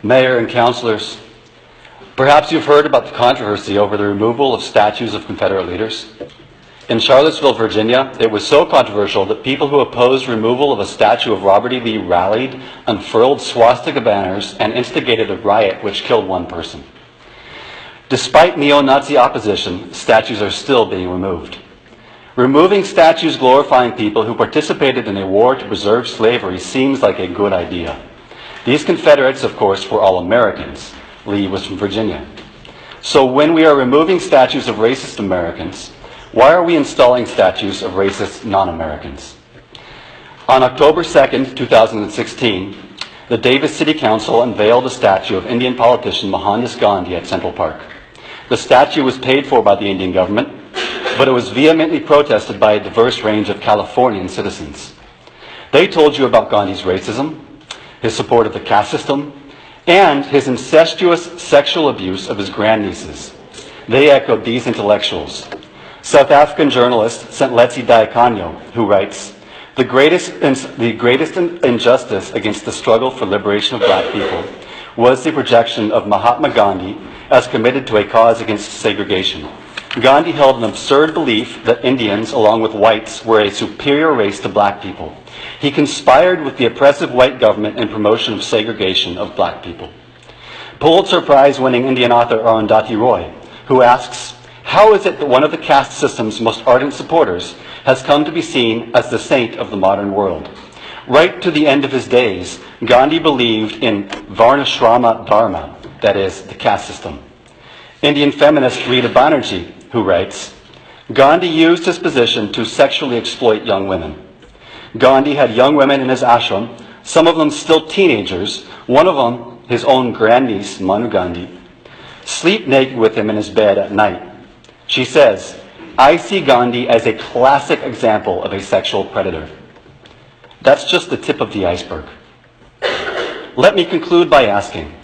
Mayor and councillors, perhaps you've heard about the controversy over the removal of statues of Confederate leaders. In Charlottesville, Virginia, it was so controversial that people who opposed removal of a statue of Robert E. Lee rallied, unfurled swastika banners, and instigated a riot which killed one person. Despite neo-Nazi opposition, statues are still being removed. Removing statues glorifying people who participated in a war to preserve slavery seems like a good idea. These Confederates, of course, were all Americans. Lee was from Virginia. So when we are removing statues of racist Americans, why are we installing statues of racist non-Americans? On October 2nd, 2016, the Davis City Council unveiled a statue of Indian politician Mohandas Gandhi at Central Park. The statue was paid for by the Indian government, but it was vehemently protested by a diverse range of Californian citizens. They told you about Gandhi's racism, his support of the caste system, and his incestuous sexual abuse of his grandnieces. They echoed these intellectuals. South African journalist Letsi Diakanyo, who writes, the greatest injustice against the struggle for liberation of black people was the projection of Mahatma Gandhi as committed to a cause against segregation. Gandhi held an absurd belief that Indians, along with whites, were a superior race to black people. He conspired with the oppressive white government in promotion of segregation of black people. Pulitzer Prize-winning Indian author Arundhati Roy, who asks, how is it that one of the caste system's most ardent supporters has come to be seen as the saint of the modern world? Right to the end of his days, Gandhi believed in Varnashrama Dharma, that is, the caste system. Indian feminist Rita Banerjee, who writes, Gandhi used his position to sexually exploit young women. Gandhi had young women in his ashram, some of them still teenagers, one of them, his own grandniece, Manu Gandhi, sleep naked with him in his bed at night. She says, I see Gandhi as a classic example of a sexual predator. That's just the tip of the iceberg. Let me conclude by asking,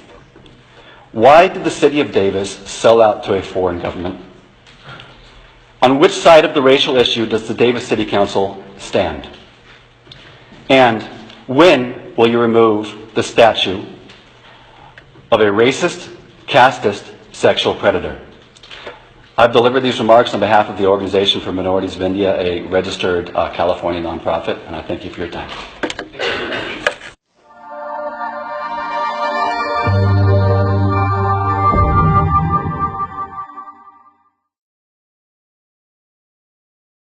why did the city of Davis sell out to a foreign government? On which side of the racial issue does the Davis City Council stand? And when will you remove the statue of a racist, casteist, sexual predator? I've delivered these remarks on behalf of the Organization for Minorities of India, a registered California nonprofit, and I thank you for your time.